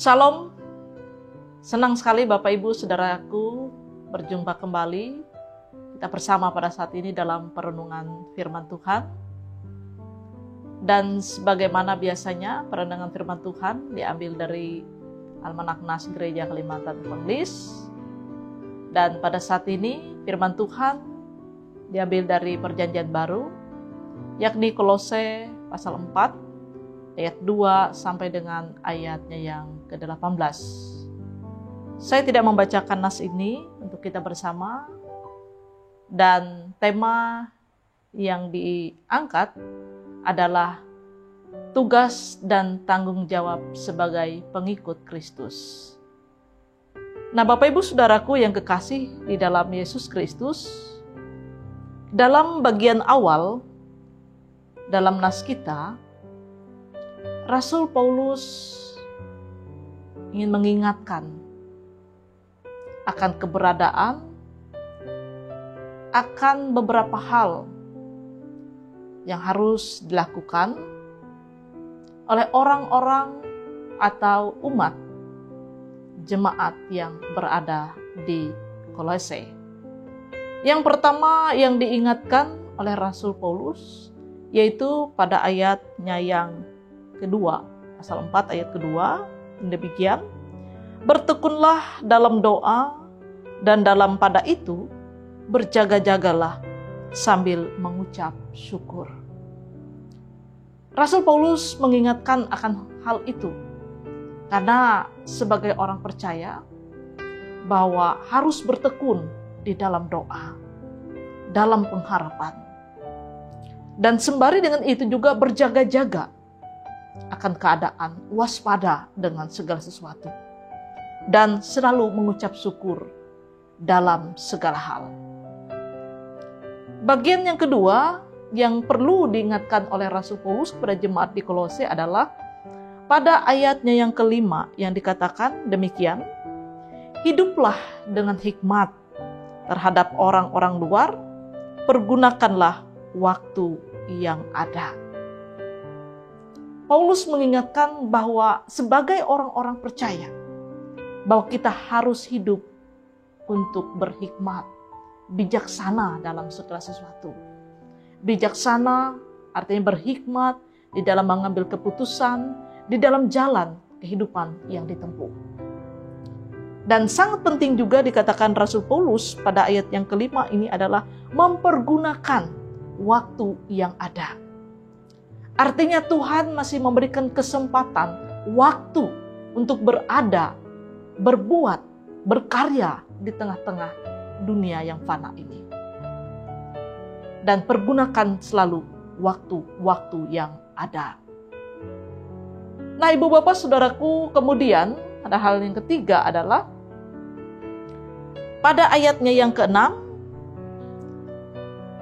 Shalom, senang sekali Bapak Ibu Saudaraku berjumpa kembali. Kita bersama pada saat ini dalam perenungan firman Tuhan. Dan sebagaimana biasanya perenungan firman Tuhan diambil dari Almanak Nas Gereja Kalimantan Banglis. Dan pada saat ini firman Tuhan diambil dari Perjanjian Baru, yakni Kolose pasal 4 ayat 2 sampai dengan ayatnya yang ke-18. Saya tidak membacakan nas ini untuk kita bersama, dan tema yang diangkat adalah tugas dan tanggung jawab sebagai pengikut Kristus. Nah, Bapak Ibu Saudaraku yang kekasih di dalam Yesus Kristus, dalam bagian awal dalam nas kita, Rasul Paulus ingin mengingatkan akan keberadaan, akan beberapa hal yang harus dilakukan oleh orang-orang atau umat jemaat yang berada di Kolose. Yang pertama yang diingatkan oleh Rasul Paulus yaitu pada ayatnya yang kedua, pasal 4 ayat kedua, demikian, bertekunlah dalam doa dan dalam pada itu berjaga-jagalah sambil mengucap syukur. Rasul Paulus mengingatkan akan hal itu karena sebagai orang percaya bahwa harus bertekun di dalam doa, dalam pengharapan. Dan sembari dengan itu juga berjaga-jaga akan keadaan, waspada dengan segala sesuatu, dan selalu mengucap syukur dalam segala hal. Bagian yang kedua yang perlu diingatkan oleh Rasul Paulus kepada jemaat di Kolose adalah pada ayatnya yang kelima yang dikatakan demikian, hiduplah dengan hikmat terhadap orang-orang luar, pergunakanlah waktu yang ada. Paulus mengingatkan bahwa sebagai orang-orang percaya, bahwa kita harus hidup untuk berhikmat, bijaksana dalam segala sesuatu. Bijaksana artinya berhikmat di dalam mengambil keputusan, di dalam jalan kehidupan yang ditempuh. Dan sangat penting juga dikatakan Rasul Paulus pada ayat yang kelima ini adalah mempergunakan waktu yang ada. Artinya Tuhan masih memberikan kesempatan, waktu untuk berada, berbuat, berkarya di tengah-tengah dunia yang fana ini. Dan pergunakan selalu waktu-waktu yang ada. Nah, Ibu Bapak Saudaraku, kemudian ada hal yang ketiga adalah pada ayatnya yang ke-6,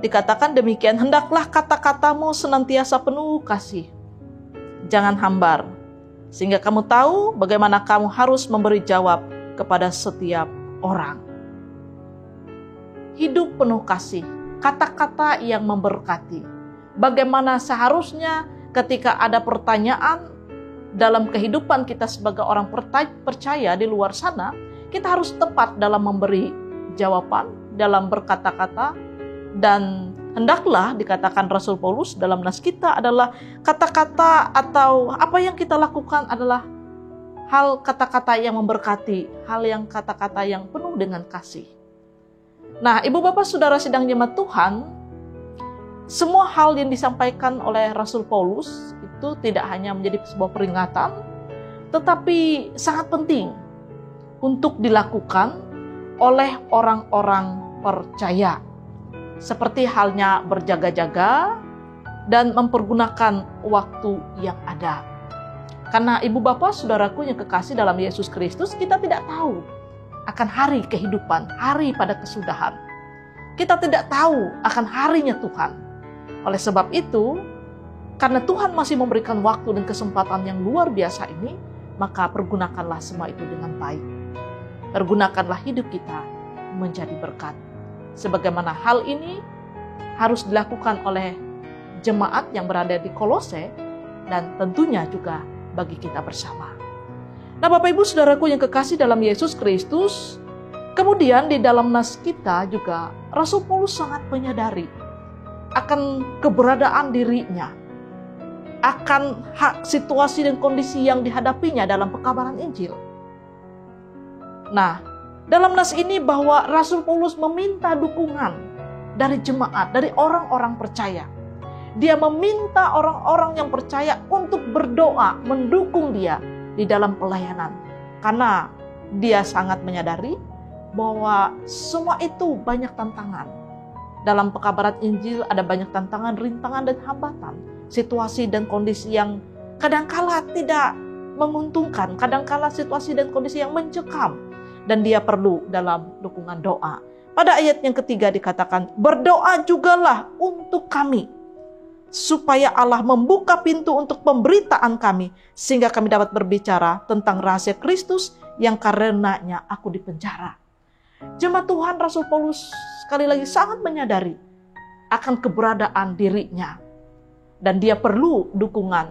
dikatakan demikian, hendaklah kata-katamu senantiasa penuh kasih, jangan hambar, sehingga kamu tahu bagaimana kamu harus memberi jawab kepada setiap orang. Hidup penuh kasih, kata-kata yang memberkati. Bagaimana seharusnya ketika ada pertanyaan dalam kehidupan kita sebagai orang percaya di luar sana, kita harus tepat dalam memberi jawaban, dalam berkata-kata. Dan hendaklah dikatakan Rasul Paulus dalam nas kita adalah kata-kata atau apa yang kita lakukan adalah hal kata-kata yang memberkati, hal yang kata-kata yang penuh dengan kasih. Nah, Ibu Bapak Saudara sidang jemaat Tuhan, semua hal yang disampaikan oleh Rasul Paulus itu tidak hanya menjadi sebuah peringatan, tetapi sangat penting untuk dilakukan oleh orang-orang percaya. Seperti halnya berjaga-jaga dan mempergunakan waktu yang ada. Karena Ibu Bapak Saudaraku yang kekasih dalam Yesus Kristus, kita tidak tahu akan hari kehidupan, hari pada kesudahan. Kita tidak tahu akan harinya Tuhan. Oleh sebab itu, karena Tuhan masih memberikan waktu dan kesempatan yang luar biasa ini, maka pergunakanlah semua itu dengan baik. Pergunakanlah hidup kita menjadi berkat. Sebagaimana hal ini harus dilakukan oleh jemaat yang berada di Kolose dan tentunya juga bagi kita bersama. Nah, Bapak Ibu Saudaraku yang kekasih dalam Yesus Kristus, kemudian di dalam nas kita juga Rasul Paulus sangat menyadari akan keberadaan dirinya, akan situasi dan kondisi yang dihadapinya dalam pekabaran Injil. Nah, dalam nas ini bahwa Rasul Paulus meminta dukungan dari jemaat, dari orang-orang percaya. Dia meminta orang-orang yang percaya untuk berdoa, mendukung dia di dalam pelayanan. Karena dia sangat menyadari bahwa semua itu banyak tantangan. Dalam pekabaran Injil ada banyak tantangan, rintangan, dan hambatan. Situasi dan kondisi yang kadangkala tidak menguntungkan, kadangkala situasi dan kondisi yang mencekam. Dan dia perlu dalam dukungan doa. Pada ayat yang ketiga dikatakan, berdoa jugalah untuk kami, supaya Allah membuka pintu untuk pemberitaan kami, sehingga kami dapat berbicara tentang rahasia Kristus yang karenanya aku dipenjara. Jemaat Tuhan, Rasul Paulus sekali lagi sangat menyadari akan keberadaan dirinya. Dan dia perlu dukungan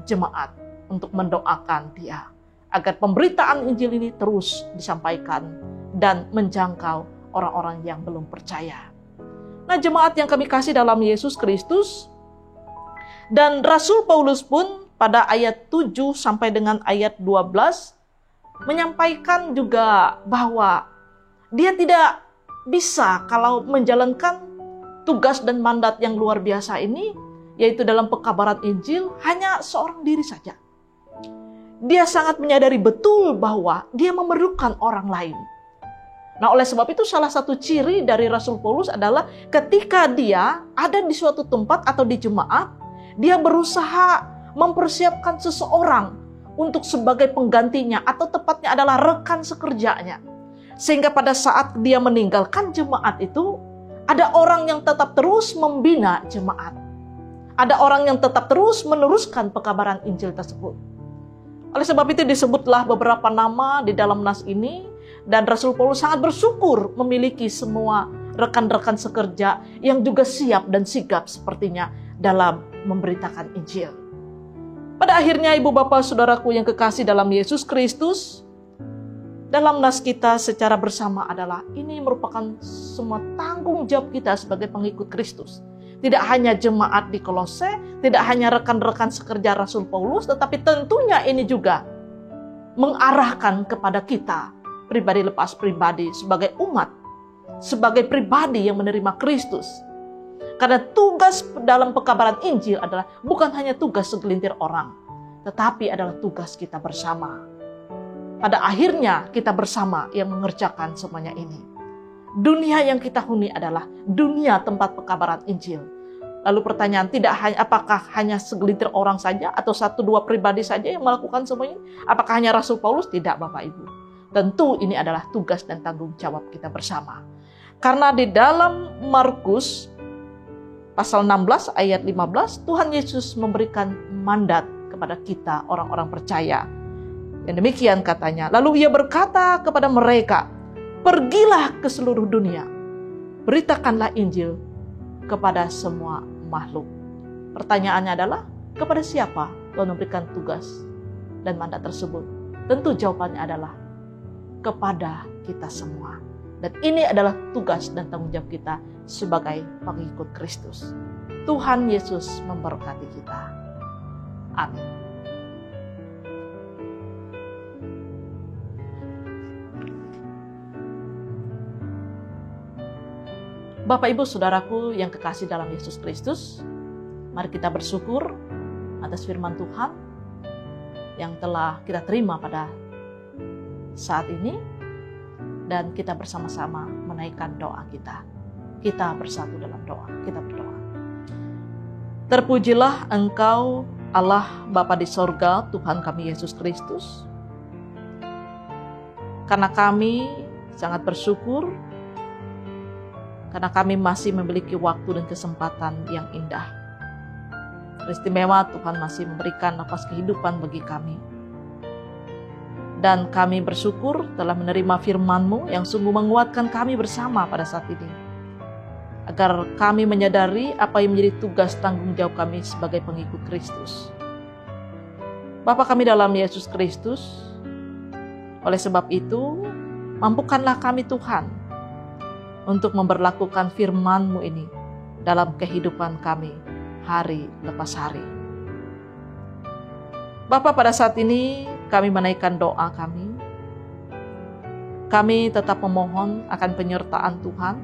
jemaat untuk mendoakan dia, agar pemberitaan Injil ini terus disampaikan dan menjangkau orang-orang yang belum percaya. Nah, jemaat yang kami kasih dalam Yesus Kristus, dan Rasul Paulus pun pada ayat 7 sampai dengan ayat 12 menyampaikan juga bahwa dia tidak bisa kalau menjalankan tugas dan mandat yang luar biasa ini, yaitu dalam pekabaran Injil, hanya seorang diri saja. Dia sangat menyadari betul bahwa dia memerlukan orang lain. Nah, oleh sebab itu salah satu ciri dari Rasul Paulus adalah ketika dia ada di suatu tempat atau di jemaat, dia berusaha mempersiapkan seseorang untuk sebagai penggantinya, atau tepatnya adalah rekan sekerjanya. Sehingga pada saat dia meninggalkan jemaat itu, ada orang yang tetap terus membina jemaat. Ada orang yang tetap terus meneruskan pekabaran Injil tersebut. Oleh sebab itu disebutlah beberapa nama di dalam nas ini, dan Rasul Paulus sangat bersyukur memiliki semua rekan-rekan sekerja yang juga siap dan sigap sepertinya dalam memberitakan Injil. Pada akhirnya, ibu bapak saudaraku yang kekasih dalam Yesus Kristus, dalam nas kita secara bersama adalah ini merupakan semua tanggung jawab kita sebagai pengikut Kristus. Tidak hanya jemaat di Kolose, tidak hanya rekan-rekan sekerja Rasul Paulus, tetapi tentunya ini juga mengarahkan kepada kita pribadi lepas pribadi sebagai umat, sebagai pribadi yang menerima Kristus. Karena tugas dalam pekabaran Injil adalah bukan hanya tugas segelintir orang, tetapi adalah tugas kita bersama. Pada akhirnya kita bersama yang mengerjakan semuanya ini. Dunia yang kita huni adalah dunia tempat pekabaran Injil. Lalu pertanyaan, apakah hanya segelintir orang saja atau 1-2 pribadi saja yang melakukan semua ini? Apakah hanya Rasul Paulus? Tidak, Bapak Ibu. Tentu ini adalah tugas dan tanggung jawab kita bersama. Karena di dalam Markus pasal 16 ayat 15, Tuhan Yesus memberikan mandat kepada kita orang-orang percaya. Dan demikian katanya, lalu ia berkata kepada mereka, pergilah ke seluruh dunia, beritakanlah Injil kepada semua makhluk. Pertanyaannya adalah, kepada siapa Tuhan memberikan tugas dan mandat tersebut? Tentu jawabannya adalah kepada kita semua. Dan ini adalah tugas dan tanggung jawab kita sebagai pengikut Kristus. Tuhan Yesus memberkati kita. Amin. Bapak Ibu Saudaraku yang kekasih dalam Yesus Kristus, mari kita bersyukur atas firman Tuhan yang telah kita terima pada saat ini, dan kita bersama-sama menaikkan doa kita. Kita bersatu dalam doa, kita berdoa. Terpujilah Engkau Allah Bapa di sorga, Tuhan kami Yesus Kristus, karena kami sangat bersyukur karena kami masih memiliki waktu dan kesempatan yang indah. Istimewa Tuhan masih memberikan nafas kehidupan bagi kami. Dan kami bersyukur telah menerima firman-Mu yang sungguh menguatkan kami bersama pada saat ini. Agar kami menyadari apa yang menjadi tugas tanggung jawab kami sebagai pengikut Kristus. Bapa kami dalam Yesus Kristus, oleh sebab itu, mampukanlah kami Tuhan untuk memberlakukan firman-Mu ini dalam kehidupan kami hari lepas hari. Bapa, pada saat ini kami menaikkan doa kami. Kami tetap memohon akan penyertaan Tuhan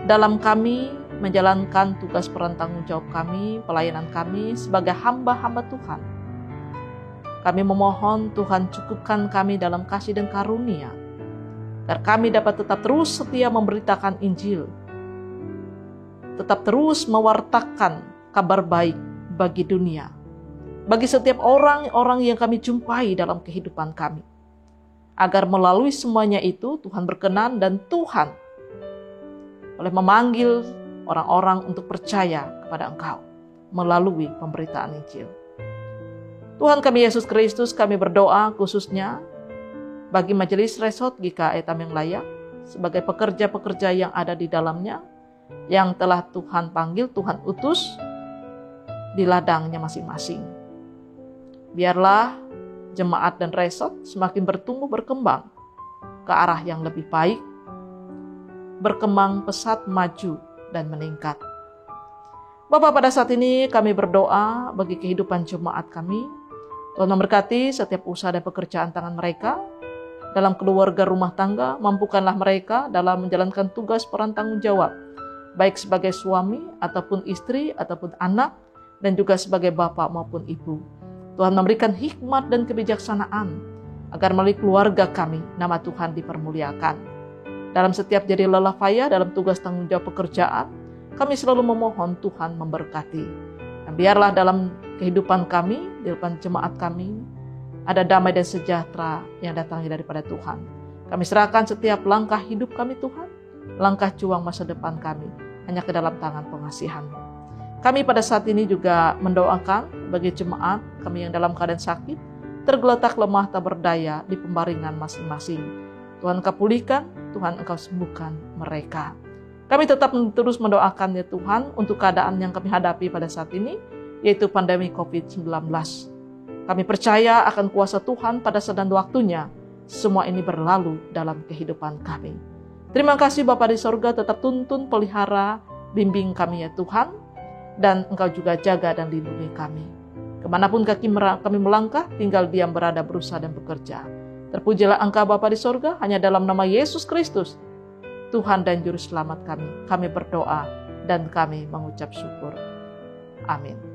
dalam kami menjalankan tugas peran tanggung jawab kami, pelayanan kami sebagai hamba-hamba Tuhan. Kami memohon Tuhan cukupkan kami dalam kasih dan karunia, agar kami dapat tetap terus setia memberitakan Injil, tetap terus mewartakan kabar baik bagi dunia, bagi setiap orang-orang yang kami jumpai dalam kehidupan kami. Agar melalui semuanya itu Tuhan berkenan dan Tuhan boleh memanggil orang-orang untuk percaya kepada Engkau melalui pemberitaan Injil. Tuhan kami Yesus Kristus, kami berdoa khususnya bagi Majelis Resort GKI Tameng Layak sebagai pekerja-pekerja yang ada di dalamnya, yang telah Tuhan panggil, Tuhan utus di ladangnya masing-masing. Biarlah jemaat dan resort semakin bertumbuh berkembang ke arah yang lebih baik, berkembang pesat, maju, dan meningkat. Bapa, pada saat ini kami berdoa bagi kehidupan jemaat kami. Tuhan memberkati setiap usaha dan pekerjaan tangan mereka, dalam keluarga rumah tangga, mampukanlah mereka dalam menjalankan tugas peran tanggung jawab, baik sebagai suami, ataupun istri, ataupun anak, dan juga sebagai bapak maupun ibu. Tuhan memberikan hikmat dan kebijaksanaan, agar melalui keluarga kami, nama Tuhan dipermuliakan. Dalam setiap jadi lelah payah dalam tugas tanggung jawab pekerjaan, kami selalu memohon Tuhan memberkati. Dan biarlah dalam kehidupan kami, di depan jemaat kami, ada damai dan sejahtera yang datangnya daripada Tuhan. Kami serahkan setiap langkah hidup kami Tuhan, langkah juang masa depan kami, hanya ke dalam tangan pengasihan-Mu. Kami pada saat ini juga mendoakan bagi jemaat kami yang dalam keadaan sakit, tergeletak lemah tak berdaya di pembaringan masing-masing. Tuhan Engkau pulihkan, Tuhan Engkau sembuhkan mereka. Kami tetap terus mendoakan ya Tuhan untuk keadaan yang kami hadapi pada saat ini, yaitu pandemi COVID-19. Kami percaya akan kuasa Tuhan pada saat dan waktunya, semua ini berlalu dalam kehidupan kami. Terima kasih Bapa di sorga, tetap tuntun, pelihara, bimbing kami ya Tuhan, dan Engkau juga jaga dan lindungi kami. Kemanapun kami melangkah, tinggal diam, berada, berusaha, dan bekerja. Terpujilah Engkau Bapa di sorga, hanya dalam nama Yesus Kristus, Tuhan dan Juru Selamat kami. Kami berdoa dan kami mengucap syukur. Amin.